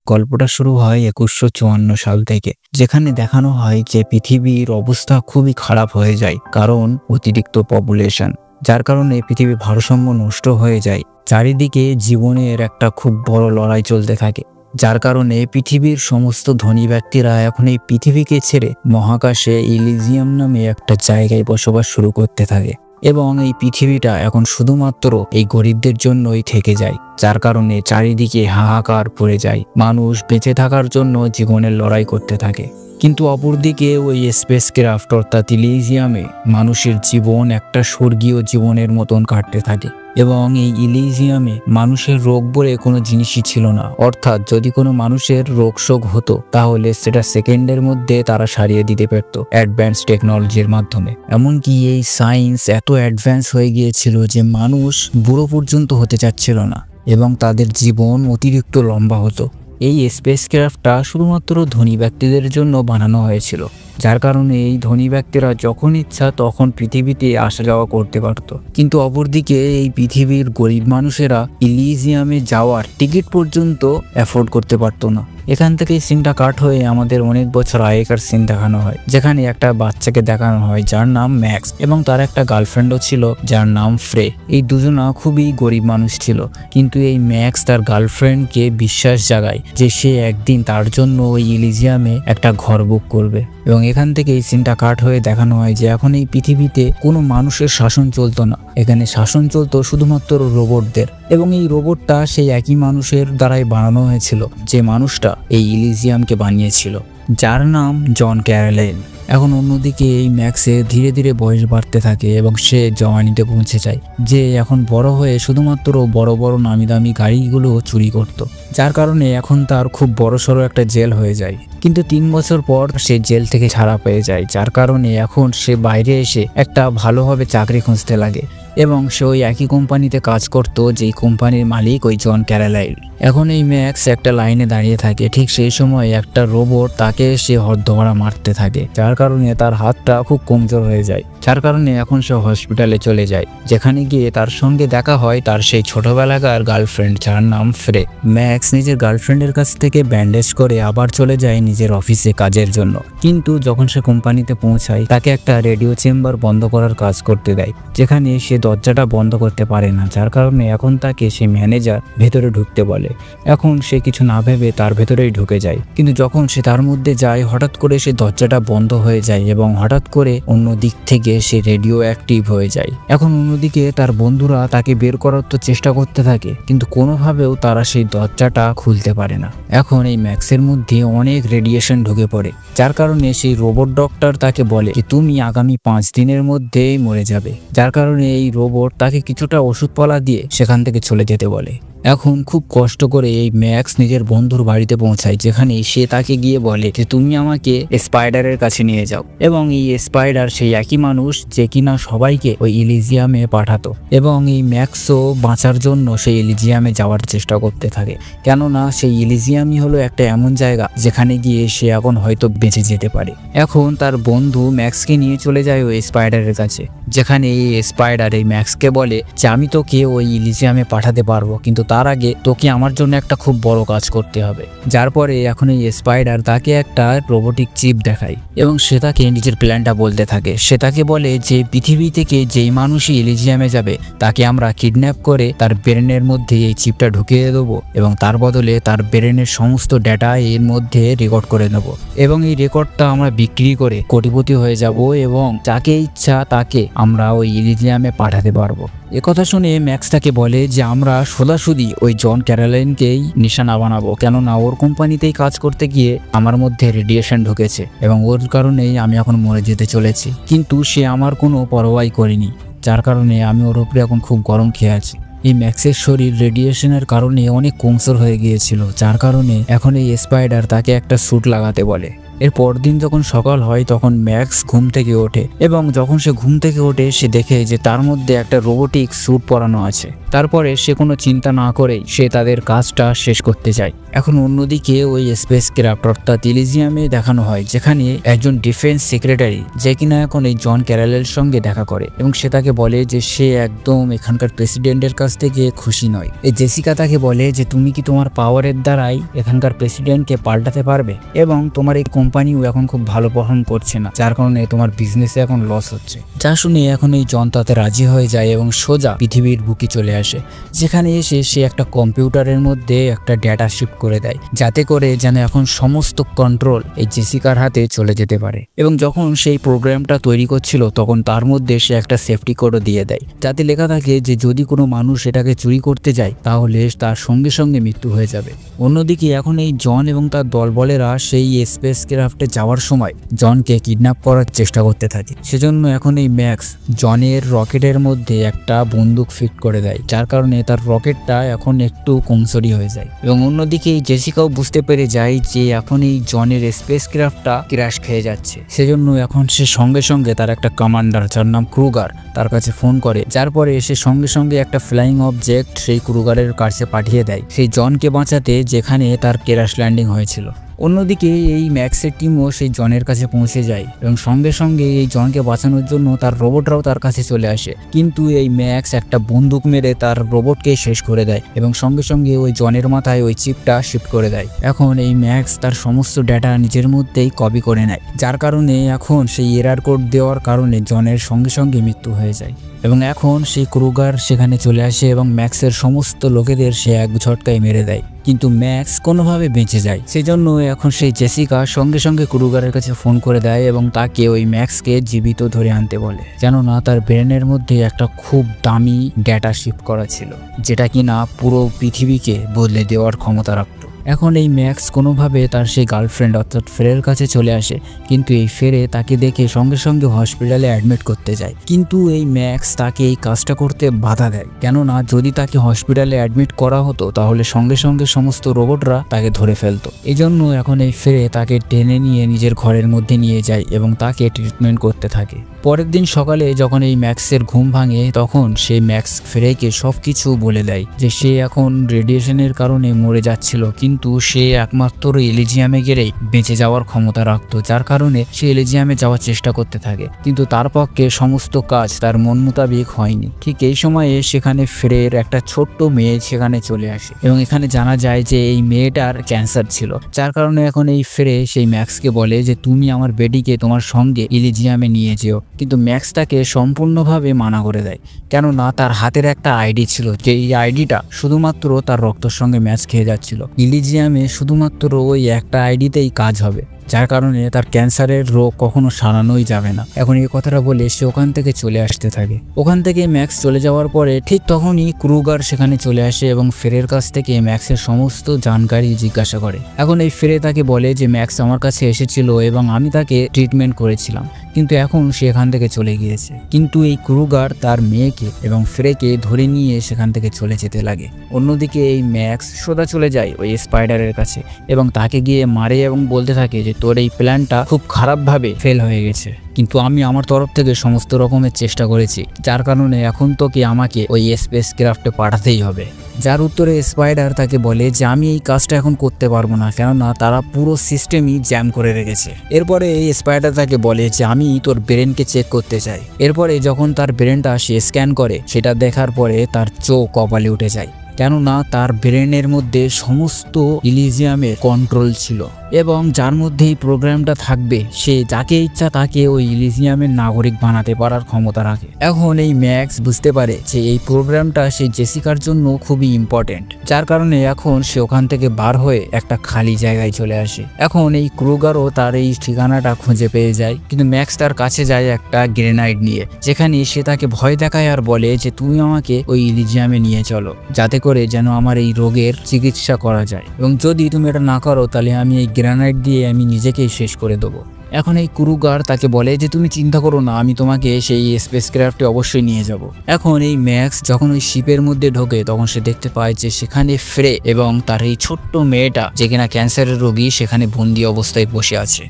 গল্পটা শুরু হয় 2154 সাল থেকে, যেখানে দেখানো হয় যে পৃথিবীর অবস্থা খুবই খারাপ হয়ে যায় কারণ অতিরিক্ত পপুলেশন, যার কারণে পৃথিবীর ভারসাম্য নষ্ট হয়ে যায়। চারিদিকে জীবনের একটা খুব বড় লড়াই চলতে থাকে, যার কারণে পৃথিবীর সমস্ত ধনী ব্যক্তিরা এখন এই পৃথিবীকে ছেড়ে মহাকাশে ইলিজিয়াম নামে একটা জায়গায় বসবাস শুরু করতে থাকে এবং এই পৃথিবীটা এখন শুধুমাত্র এই গরিবদের জন্যই থেকে যায়, যার কারণে চারিদিকে হাহাকার পড়ে যায়। মানুষ বেঁচে থাকার জন্য জীবনের লড়াই করতে থাকে। কিন্তু অপরদিকে ওই স্পেস ক্রাফট অর্থাৎ ইলিজিয়ামে মানুষের জীবন একটা স্বর্গীয় জীবনের মতন কাটতে থাকে এবং এই ইলিজিয়ামে মানুষের রোগ বলে কোনো জিনিসই ছিল না। অর্থাৎ যদি কোনো মানুষের রোগ শোক হতো তাহলে সেটা সেকেন্ডের মধ্যে তারা সারিয়ে দিতে পারত অ্যাডভান্স টেকনোলজির মাধ্যমে। এমনকি এই সায়েন্স এত অ্যাডভান্স হয়ে গিয়েছিল যে মানুষ বুড়ো পর্যন্ত হতে চাচ্ছিল না এবং তাদের জীবন অতিরিক্ত লম্বা হতো। এই স্পেস ক্রাফটটা শুধুমাত্র ধনী ব্যক্তিদের জন্য বানানো হয়েছিল, যার কারণে এই ধনী ব্যক্তিরা যখন ইচ্ছা তখন পৃথিবীতে আসা যাওয়া করতে পারত। কিন্তু অপরদিকে এই পৃথিবীর গরিব মানুষেরা ইলিজিয়ামে যাওয়ার টিকিট পর্যন্ত অ্যাফোর্ড করতে পারত না। এখান থেকে সিনটা কাট হয়ে আমাদের অনেক বছর আগেকার সিন দেখানো হয়, যেখানে একটা বাচ্চাকে দেখানো হয় যার নাম ম্যাক্স এবং তার একটা গার্লফ্রেন্ডও ছিল যার নাম ফ্রে। এই দুজনা খুবই গরিব মানুষ ছিল, কিন্তু এই ম্যাক্স তার গার্লফ্রেন্ডকে বিশ্বাস জাগায় যে সে একদিন তার জন্য ওই ইলিজিয়ামে একটা ঘর বুক করবে। এবং এখান থেকে এই সিনটা কাট হয়ে দেখানো হয় যে এখন এই পৃথিবীতে কোনো মানুষের শাসন চলতো না, এখানে শাসন চলতো শুধুমাত্র রোবটদের। এবং এই রোবটটা সেই একই মানুষের দ্বারাই বানানো হয়েছিল যে মানুষটা এই ইলিজিয়ামকে বানিয়েছিল, যার নাম জন ক্যারোলাইন। এখন অন্যদিকে এই ম্যাক্সের ধীরে ধীরে বয়স বাড়তে থাকে এবং সে জওয়ানিতে পৌঁছে যায়, যে এখন বড় হয়ে শুধুমাত্র বড় বড় নামি দামি গাড়িগুলো চুরি করত, যার কারণে এখন তার খুব বড়সড় একটা জেল হয়ে যায়। কিন্তু 3 বছর পর সে জেল থেকে ছাড়া পেয়ে যায়, যার কারণে এখন সে বাইরে এসে একটা ভালোভাবে চাকরি খুঁজতে লাগে এবং সে ওই একই কোম্পানিতে কাজ করত যেই কোম্পানির মালিক ওই জন ক্যারোলাইন। এখন এই ম্যাক্স একটা লাইনে দাঁড়িয়ে থাকে, ঠিক সেই সময় একটা রোবট তাকে সে হদ্দমারা মারতে থাকে, যার কারণে তার হাতটা খুব কমজোর হয়ে যায়, যার কারণে এখন সে হসপিটালে চলে যায়, যেখানে গিয়ে তার সঙ্গে দেখা হয় তার সেই ছোটবেলাকার গার্লফ্রেন্ড যার নাম ফ্রে। ম্যাক্স নিজের গার্লফ্রেন্ডের কাছ থেকে ব্যান্ডেজ করে আবার চলে যায় নিজের অফিসে কাজের জন্য। কিন্তু যখন সে কোম্পানিতে পৌঁছায় তাকে একটা রেডিও চেম্বার বন্ধ করার কাজ করতে দেয়, যেখানে সে দরজাটা বন্ধ করতে পারে না, যার কারণে এখন তাকে সে ম্যানেজার ভেতরে ঢুকতে বলে। এখন সে কিছু না ভেবে তার ভেতরেই ঢুকে যায়, কিন্তু যখন সে তার মধ্যে যায় হঠাৎ করে সে দরজাটা বন্ধ হয়ে যায় এবং হঠাৎ করে অন্য দিক থেকে সে রেডিও অ্যাক্টিভ হয়ে যায়। এখন অন্যদিকে তার বন্ধুরা তাকে বের করার তো চেষ্টা করতে থাকে, কিন্তু কোনোভাবেও তারা সেই দরজাটা খুলতে পারে না। এখন এই ম্যাক্সের মধ্যে অনেক রেডিয়েশন ঢুকে পড়ে, যার কারণে সেই রোবট ডক্টর তাকে বলে যে তুমি আগামী 5 দিনের মধ্যেই মরে যাবে, যার কারণে এই রোবট তাকে কিছুটা ওষুধপালা দিয়ে সেখান থেকে চলে যেতে বলে। এখন খুব কষ্ট করে এই ম্যাক্স নিজের বন্ধুর বাড়িতে পৌঁছায়, যেখানে সে তাকে গিয়ে বলে যে তুমি আমাকে স্পাইডারের কাছে নিয়ে যাও। এবং এই স্পাইডার সেই একই মানুষ যে কিনা সবাইকে ওই ইলিজিয়ামে পাঠাতো, এবং এই ম্যাক্সও বাঁচার জন্য সেই ইলিজিয়ামে যাওয়ার চেষ্টা করতে থাকে, কেননা সেই ইলিজিয়ামই হলো একটা এমন জায়গা যেখানে গিয়ে সে এখন হয়তো বেঁচে যেতে পারে। এখন তার বন্ধু ম্যাক্সকে নিয়ে চলে যায় ওই স্পাইডারের কাছে, যেখানে এই স্পাইডার এই ম্যাক্সকে বলে যে আমি তোকে ওই ইলিজিয়ামে পাঠাতে পারবো, কিন্তু তার আগে তোকে আমার জন্য একটা খুব বড় কাজ করতে হবে। যার পরে এখন এই স্পাইডার তাকে একটা রোবোটিক চিপ দেখায় এবং সে তাকে নিজের প্ল্যানটা বলতে থাকে। সে তাকে বলে যে পৃথিবী থেকে যেই মানুষই ইলিজিয়ামে যাবে তাকে আমরা কিডন্যাপ করে তার ব্রেনের মধ্যে এই চিপটা ঢুকিয়ে দেবো এবং তার বদলে তার ব্রেনের সমস্ত ডেটা এর মধ্যে রেকর্ড করে নেব এবং এই রেকর্ডটা আমরা বিক্রি করে কোটিপতি হয়ে যাব এবং যাকে ইচ্ছা তাকে আমরা ওই ইলিজিয়ামে পাঠাতে পারবো। একথা শুনে ম্যাক্স তাকে বলে যে আমরা সোজাসুজি ওই জন ক্যারোলাইনকেই নিশানা বানাবো, কেননা ওর কোম্পানিতেই কাজ করতে গিয়ে আমার মধ্যে রেডিয়েশন ঢুকেছে এবং ওর কারণেই আমি এখন মরে যেতে চলেছি। কিন্তু সে আমার কোনো পরোয়াই করেনি, যার কারণে আমি ওর উপরে এখন খুব গরম খেয়ে আছি। এই ম্যাক্সের শরীর রেডিয়েশনের কারণে অনেক কমজোর হয়ে গিয়েছিল, যার কারণে এখন এই স্পাইডার তাকে একটা স্যুট লাগাতে বলে এর পরদিন যখন সকাল হয় তখন ম্যাক্স ঘুম থেকে ওঠে এবং যখন সে ঘুম থেকে ওঠে সে দেখে যে তার মধ্যে একটা রোবোটিক স্যুট পরানো আছে। তারপরে সে কোনো চিন্তা না করেই সে তাদের কাজটা শেষ করতে যায়। এখন অন্যদিকে ওই স্পেস ক্রাফট অর্থাৎ ইলিজিয়ামে দেখানো হয় যেখানে একজন ডিফেন্স সেক্রেটারি যে কিনা এখন এই জন ক্যারালের সঙ্গে দেখা করে এবং সে তাকে বলে যে সে একদম এখানকার প্রেসিডেন্টের কাছ থেকে খুশি নয়। এই জেসিকা তাকে বলে যে তুমি কি তোমার পাওয়ারের দ্বারাই এখানকার প্রেসিডেন্টকে পাল্টাতে পারবে এবং তোমার এই কোম্পানিও এখন খুব ভালো পারফর্ম করছে না, যার কারণে তোমার বিজনেসে এখন লস হচ্ছে। যা শুনে এখন এই জন তাতে রাজি হয়ে যায় এবং সোজা পৃথিবীর বুকে চলে আসে, যেখানে এসে সে একটা কম্পিউটারের মধ্যে একটা ডেটা শিফট করে দেয় যাতে করে যেন এখন সমস্ত কন্ট্রোল এই জেসিকার হাতে চলে যেতে পারে। এবং যখন সেই প্রোগ্রামটা তৈরি করছিল তখন তার মধ্যে সে একটা সেফটি কোডও দিয়ে দেয় যাতে লেখা থাকে যে যদি কোনো মানুষ এটাকে চুরি করতে যায় তাহলে তার সঙ্গে সঙ্গে মৃত্যু হয়ে যাবে। অন্যদিকে এখন এই জন এবং তার দলবলেরা সেই স্পেস ক্রাফটে যাওয়ার সময় জনকে কিডন্যাপ করার চেষ্টা করতে থাকে। সেজন্য এখন এই ম্যাক্স জনের রকেটের মধ্যে একটা বন্দুক ফিট করে দেয়, যার কারণে তার রকেটটা এখন একটু কমজোরি হয়ে যায়। এবং অন্যদিকে এই জেসিকাও বুঝতে পেরে যায় যে এখন এই জনের স্পেস ক্রাফটটা ক্র্যাশ খেয়ে যাচ্ছে। সেজন্য এখন সে সঙ্গে সঙ্গে তার একটা কমান্ডার যার নাম ক্রুগার তার কাছে ফোন করে, যার পরে সে সঙ্গে সঙ্গে একটা ফ্লাইং অবজেক্ট সেই ক্রুগারের কাছে পাঠিয়ে দেয় সেই জনকে বাঁচাতে যেখানে তার ক্র্যাশ ল্যান্ডিং হয়েছিল। অন্যদিকে এই ম্যাক্সের টিমও সেই জনের কাছে পৌঁছে যায় এবং সঙ্গে সঙ্গে এই জনকে বাঁচানোর জন্য তার রোবটরাও তার কাছে চলে আসে, কিন্তু এই ম্যাক্স একটা বন্দুক মেরে তার রোবটকে শেষ করে দেয় এবং সঙ্গে সঙ্গে ওই জনের মাথায় ওই চিপটা শিফট করে দেয়। এখন এই ম্যাক্স তার সমস্ত ডেটা নিজের মধ্যেই কপি করে নেয়, যার কারণে এখন সেই এরার কোড দেওয়ার কারণে জনের সঙ্গে সঙ্গে মৃত্যু হয়ে যায়। এবং এখন সেই ক্রুগার সেখানে চলে আসে এবং ম্যাক্সের সমস্ত লোকেদের সে এক ঝটকায় মেরে দেয়, কিন্তু ম্যাক্স কোনোভাবে বেঁচে যায়। সেজন্য এখন সেই জেসিকা সঙ্গে সঙ্গে ক্রুগারের কাছে ফোন করে দেয় এবং তাকে ওই ম্যাক্সকে জীবিত ধরে আনতে বলে, কেননা তার ব্রেনের মধ্যে একটা খুব দামি ডেটা শিফট করা ছিল যেটা কিনা পুরো পৃথিবীকে বদলে দেওয়ার ক্ষমতা রাখত। এখন এই ম্যাক্স কোনোভাবে তার সেই গার্লফ্রেন্ড অর্থাৎ ফেরের কাছে চলে আসে, কিন্তু এই ফেরে তাকে দেখে সঙ্গে সঙ্গে হসপিটালে অ্যাডমিট করতে যায়, কিন্তু এই ম্যাক্স তাকে এই কাজটা করতে বাধা দেয়, কেননা যদি তাকে হসপিটালে অ্যাডমিট করা হতো তাহলে সঙ্গে সঙ্গে সমস্ত রোবটরা তাকে ধরে ফেলতো। এই জন্য এখন এই ফেরে তাকে টেনে নিয়ে নিজের ঘরের মধ্যে নিয়ে যায় এবং তাকে ট্রিটমেন্ট করতে থাকে। পরের দিন সকালে যখন এই ম্যাক্সের ঘুম ভাঙে তখন সেই ম্যাক্স ফেরেকে সবকিছু বলে দেয় যে সে এখন রেডিয়েশনের কারণে মরে যাচ্ছিল, কিন্তু সে একমাত্র এলিজিয়ামে গেলেই বেঁচে যাওয়ার ক্ষমতা রাখত, যার কারণে সে এলিজিয়ামে যাওয়ার চেষ্টা করতে থাকে, কিন্তু তার পক্ষে সমস্ত কাজ তার মন মোতাবেক হয়নি। ঠিক এই সময়ে সেখানে ফেরের একটা ছোট্ট মেয়ে সেখানে চলে আসে এবং এখানে জানা যায় যে এই মেয়েটার ক্যান্সার ছিল, যার কারণে এখন এই ফেরে সেই ম্যাক্সকে বলে যে তুমি আমার বেডিকে তোমার সঙ্গে এলিজিয়ামে নিয়ে যেও, কিন্তু ম্যাক্স তাকে সম্পূর্ণভাবে মানা করে দেয়, কেননা তার হাতের একটা আইডি ছিল যে এই আইডিটা শুধুমাত্র তার রক্তের সঙ্গে ম্যাচ খেয়ে যাচ্ছিল। ইলিজিয়ামে শুধুমাত্র ওই একটা আইডিতেই কাজ হবে, যার কারণে তার ক্যান্সারের রোগ কখনো সারানোই যাবে না। এখন এই কথাটা বলে সে ওখান থেকে চলে আসতে থাকে। ওখান থেকে ম্যাক্স চলে যাওয়ার পরে ঠিক তখনই ক্রুগার সেখানে চলে আসে এবং ফেরের কাছ থেকে ম্যাক্সের সমস্ত জানকারি জিজ্ঞাসা করে। এখন এই ফেরে তাকে বলে যে ম্যাক্স আমার কাছে এসেছিল এবং আমি তাকে ট্রিটমেন্ট করেছিলাম, কিন্তু এখন সে এখান থেকে চলে গিয়েছে। কিন্তু এই ক্রুগার তার মেয়েকে এবং ফেরেকে ধরে নিয়ে সেখান থেকে চলে যেতে লাগে। অন্যদিকে এই ম্যাক্স সোজা চলে যায় ওই স্পাইডারের কাছে এবং তাকে গিয়ে মারে এবং বলতে থাকে যে তোর এই প্ল্যানটা খুব খারাপভাবে ফেল হয়ে গেছে, কিন্তু আমি আমার তরফ থেকে সমস্ত রকমের চেষ্টা করেছি, যার কারণে এখন তোকে আমাকে ওই স্পেস ক্রাফটে পাঠাতেই হবে। যার উত্তরে স্পাইডার তাকে বলে যে আমি এই কাজটা এখন করতে পারবো না, কেননা তারা পুরো সিস্টেমই জ্যাম করে রেখেছে। এরপরে এই স্পাইডার তাকে বলে যে আমি তোর ব্রেনকে চেক করতে চাই। এরপরে যখন তার ব্রেনটা সে স্ক্যান করে সেটা দেখার পরে তার চোখ কপালে উঠে যায়, কেননা তার ব্রেনের মধ্যে সমস্ত ইলিজিয়ামের কন্ট্রোল ছিল এবং যার মধ্যে এই প্রোগ্রামটা থাকবে সে যাকে ইচ্ছা তাকে ওই ইলিজিয়ামের নাগরিক বানাতে পারার ক্ষমতা রাখে। এখন এই ম্যাক্স বুঝতে পারে যে এই প্রোগ্রামটা সেই জেসিকার জন্য খুবই ইম্পর্টেন্ট, যার কারণে এখন সে ওখান থেকে বার হয়ে একটা খালি জায়গায় চলে আসে। এখন এই ক্রুগারও তার এই ঠিকানাটা খুঁজে পেয়ে যায়, কিন্তু ম্যাক্স তার কাছে যায় একটা গ্রেনাইড নিয়ে, যেখানে সে তাকে ভয় দেখায় আর বলে যে তুমি আমাকে ওই ইলিজিয়ামে নিয়ে চলো, যাতে করে যেন আমার এই রোগের চিকিৎসা করা যায়, এবং যদি তুমি এটা না করো তাহলে আমি এই গ্রেনাইড দিয়ে আমি নিজেকেই শেষ করে দেবো। এখন এই ক্রুগার তাকে বলে যে তুমি চিন্তা করো না, আমি তোমাকে সেই স্পেস ক্রাফটে অবশ্যই নিয়ে যাব। এখন এই ম্যাক্স যখন ওই শিপের মধ্যে ঢোকে তখন সে দেখতে পায় যে সেখানে ফ্রে এবং তার এই ছোট্ট মেয়েটা যে কিনা ক্যান্সারের রোগী সেখানে বন্দি অবস্থায় বসে আছে।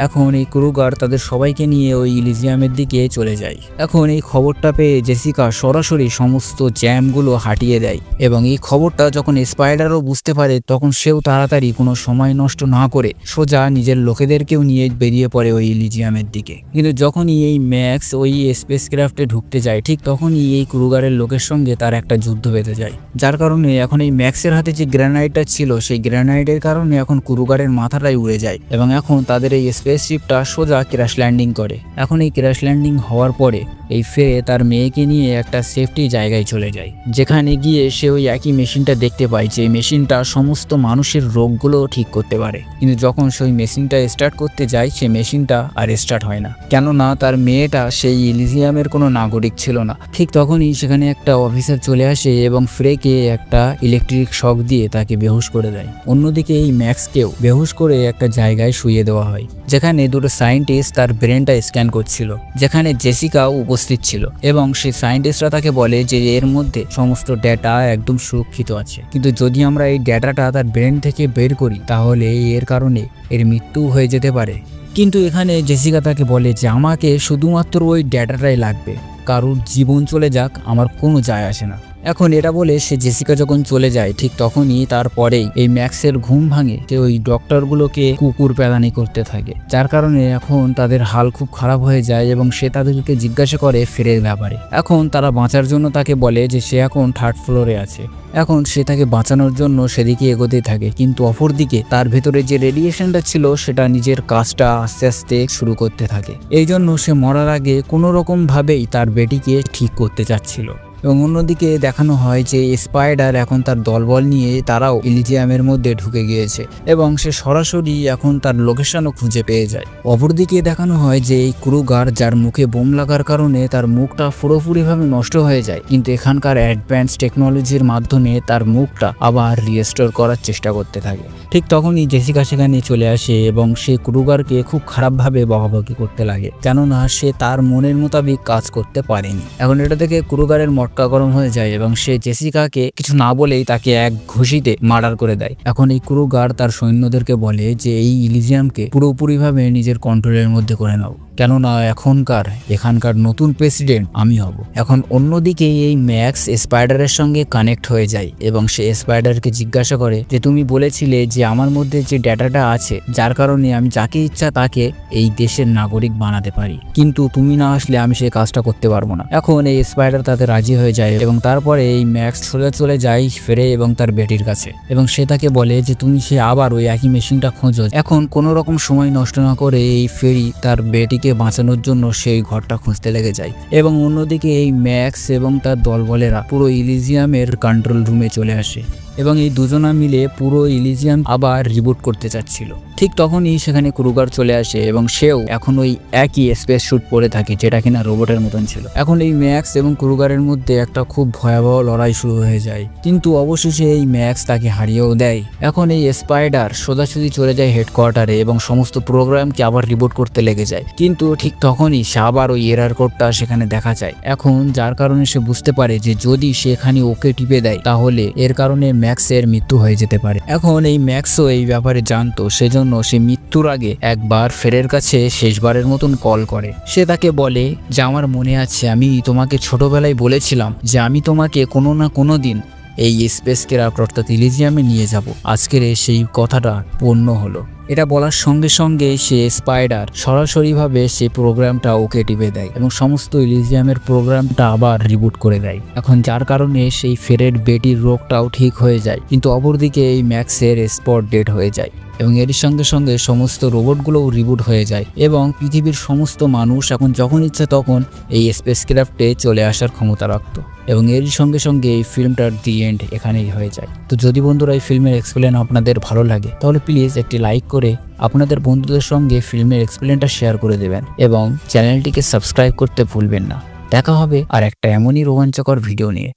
এখন এই ক্রুগার তাদের সবাইকে নিয়ে ওই ইলিজিয়ামের দিকে চলে যায়। এখন এই খবরটা পেয়ে জেসিকা সরাসরি সমস্ত জ্যামগুলো হাটিয়ে দেয় এবং এই খবরটা যখন স্পাইডারও বুঝতে পারে তখন সেও তাড়াতাড়ি কোনো সময় নষ্ট না করে সোজা নিজের লোকেদেরকেও নিয়ে বেরিয়ে পড়ে ওই ইলিজিয়ামের দিকে। কিন্তু যখনই এই ম্যাক্স ওই স্পেস ক্রাফটে ঢুকতে যায় ঠিক তখনই এই ক্রুগারের লোকের সঙ্গে তার একটা যুদ্ধ বেঁধে যায়, যার কারণে এখন এই ম্যাক্সের হাতে যে গ্রেনাইডটা ছিল সেই গ্রেনাইডের কারণে এখন ক্রুগারের মাথাটাই উড়ে যায় এবং এখন তাদের এই স্পেসশিপটা সোজা ক্র্যাশ ল্যান্ডিং করে। এখন এই ক্র্যাশ ল্যান্ডিং হওয়ার পরে এই ফেরে তার মেয়েকে নিয়ে একটা সেফটি জায়গায় চলে যায়, যেখানে গিয়ে সে ওই একই মেশিনটা দেখতে পায় যে মেশিনটা সমস্ত মানুষের রোগগুলো ঠিক করতে পারে। কিন্তু যখন সে ওই মেশিনটা স্টার্ট করতে যায় সে মেশিনটা আর স্টার্ট হয় না, কেননা তার মেয়েটা সেই ইলিজিয়ামের কোনো নাগরিক ছিল না। ঠিক তখনই সেখানে একটা অফিসার চলে আসে এবং ফ্রেকে একটা ইলেকট্রিক শক দিয়ে তাকে বেহুশ করে দেয়। অন্যদিকে এই ম্যাক্সকেও বেহুশ করে একটা জায়গায় শুইয়ে দেওয়া হয়, যেখানে দুটো সায়েন্টিস্ট তার ব্রেনটা স্ক্যান করছিল, যেখানে জেসিকাও উপস্থিত ছিল এবং সেই সায়েন্টিস্টরা তাকে বলে যে এর মধ্যে সমস্ত ডেটা একদম সুরক্ষিত আছে, কিন্তু যদি আমরা এই ডেটাটা তার ব্রেন থেকে বের করি তাহলে এর কারণে এর মৃত্যু হয়ে যেতে পারে। কিন্তু এখানে জেসিকা তাকে বলে যে আমাকে শুধুমাত্র ওই ডেটাটাই লাগবে, কারোর জীবন চলে যাক আমার কোনো যায় আসে না। এখন এটা বলে সে জেসিকা যখন চলে যায় ঠিক তখনই তারপরেই এই ম্যাক্সের ঘুম ভাঙে, যে ওই ডক্টরগুলোকে কুকুর পেদানি করতে থাকে, যার কারণে এখন তাদের হাল খুব খারাপ হয়ে যায় এবং সে তাদেরকে জিজ্ঞাসা করে ফেরের ব্যাপারে। এখন তারা বাঁচার জন্য তাকে বলে যে সে এখন 3rd ফ্লোরে আছে। এখন সে তাকে বাঁচানোর জন্য সেদিকে এগোতে থাকে, কিন্তু অপরদিকে তার ভেতরে যে রেডিয়েশনটা ছিল সেটা নিজের কাজটা আস্তে আস্তে শুরু করতে থাকে। এই জন্য সে মরার আগে কোনো রকম ভাবেই তার বেটিকে ঠিক করতে চাচ্ছিল। এবং অন্যদিকে দেখানো হয় যে স্পাইডার এখন তার দলবল নিয়ে তারাও ইলিজিয়ামের মধ্যে ঢুকে গিয়েছে এবং সে সরাসরি এখন তার লোকেশনও খুঁজে পেয়ে যায়। অপরদিকে দেখানো হয় যে এই ক্রুগার, যার মুখে বোম লাগার কারণে তার মুখটা পুরোপুরিভাবে নষ্ট হয়ে যায়, কিন্তু এখানকার অ্যাডভান্স টেকনোলজির মাধ্যমে তার মুখটা আবার রিস্টোর করার চেষ্টা করতে থাকে। ঠিক তখনই জেসিকা সেখানে চলে আসে এবং সে ক্রুগারকে খুব খারাপভাবে বকাবকি করতে লাগে, কেননা সে তার মনের মোতাবেক কাজ করতে পারেনি। এখন এটা থেকে ক্রুগারের মটকা গরম হয়ে যায় এবং সে জেসিকাকে কিছু না বলেই তাকে এক ঘুষিতে মার্ডার করে দেয়। এখন এই ক্রুগার তার সৈন্যদেরকে বলে যে এই ইলিজিয়ামকে পুরোপুরিভাবে নিজের কন্ট্রোলের মধ্যে করে নাও, কেননা এখানকার নতুন প্রেসিডেন্ট আমি হব। এখন অন্যদিকে এই ম্যাক্স স্পাইডারের সঙ্গে কানেক্ট হয়ে যায় এবং সে স্পাইডারকে জিজ্ঞাসা করে যে তুমি বলেছিলে যে আমার মধ্যে যে ডেটাটা আছে যার কারণে আমি যাকে ইচ্ছা তাকে এই দেশের নাগরিক বানাতে পারি, কিন্তু তুমি না আসলে আমি সেই কাজটা করতে পারবো না। এখন এই স্পাইডার তাতে রাজি হয়ে যায় এবং তারপরে এই ম্যাক্স চলে যায় ফেরে এবং তার বেটির কাছে এবং সে তাকে বলে যে তুমি সে আবার ওই একই মেশিনটা খোঁজো। এখন কোনো রকম সময় নষ্ট না করে এই ফেরি তার বেটিকে বাঁচানোর জন্য সেই ঘরটা খুঁজতে লেগে যায় এবং অন্যদিকে এই ম্যাক্স এবং তার দলবলেরা পুরো ইলিজিয়ামের কন্ট্রোল রুমে চলে আসে এবং এই দুজনা মিলে পুরো ইলিজিয়াম আবার রিবুট করতে চাচ্ছিল। ঠিক তখনই সেখানে ক্রুগার চলে আসে এবং সেও এখন ওই একই স্পেস স্যুট পরে থাকে যেটা কিনা রোবটের মতন ছিল। এখন এই ম্যাক্স এবং ক্রুগারের মধ্যে একটা খুব ভয়াবহ লড়াই শুরু হয়ে যায়, কিন্তু অবশেষে এই ম্যাক্স তাকে হারিয়েও দেয়। এখন এই স্পাইডার সোজাসুজি চলে যায় হেডকোয়ার্টারে এবং সমস্ত প্রোগ্রামকে আবার রিবুট করতে লেগে যায়, কিন্তু ঠিক তখনই সে আবার ওই এরার কোডটা সেখানে দেখা যায়। এখন যার কারণে সে বুঝতে পারে যে যদি সেখানে ওকে টিপে দেয় তাহলে এর কারণে ম্যাক্সের মৃত্যু হয়ে যেতে পারে। এখন এই ম্যাক্সও এই ব্যাপারে জানতো, সেজন্য সে মৃত্যুর আগে একবার ফেরের কাছে শেষবারের মতন কল করে। সে তাকে বলে যে আমার মনে আছে আমি তোমাকে ছোটবেলায় বলেছিলাম যে আমি তোমাকে কোনো না কোনো দিন এই স্পেস ক্রাফট অর্থাৎ ইলিজিয়ামে নিয়ে যাব। আজকের সেই কথাটা পূর্ণ হলো। এটা বলার সঙ্গে সঙ্গে সে স্পাইডার সরাসরিভাবে সেই প্রোগ্রামটা ওকে টিপে দেয় এবং সমস্ত ইলিজিয়ামের প্রোগ্রামটা আবার রিবুট করে দেয়। এখন যার কারণে সেই ফেরের বেটির রোগটাও ঠিক হয়ে যায়, কিন্তু অপরদিকে এই ম্যাক্সের স্পট ডেড হয়ে যায় এবং এর সঙ্গে সঙ্গে সমস্ত রোবটগুলোও রিবুট হয়ে যায় এবং পৃথিবীর সমস্ত মানুষ এখন যখন ইচ্ছা তখন এই স্পেস ক্রাফটে চলে আসার ক্ষমতা রাখত এবং এর সঙ্গে সঙ্গে এই ফিল্মটার দি এন্ড এখানেই হয়ে যায়। তো যদি বন্ধুরা এই ফিল্মের এক্সপ্লেন আপনাদের ভালো লাগে তাহলে প্লিজ একটি লাইক করে আপনাদের বন্ধুদের সঙ্গে ফিল্মের এক্সপ্লেনটা শেয়ার করে দেবেন এবং চ্যানেলটিকে সাবস্ক্রাইব করতে ভুলবেন না। দেখা হবে আর একটা এমনই রোমাঞ্চকর ভিডিও নিয়ে।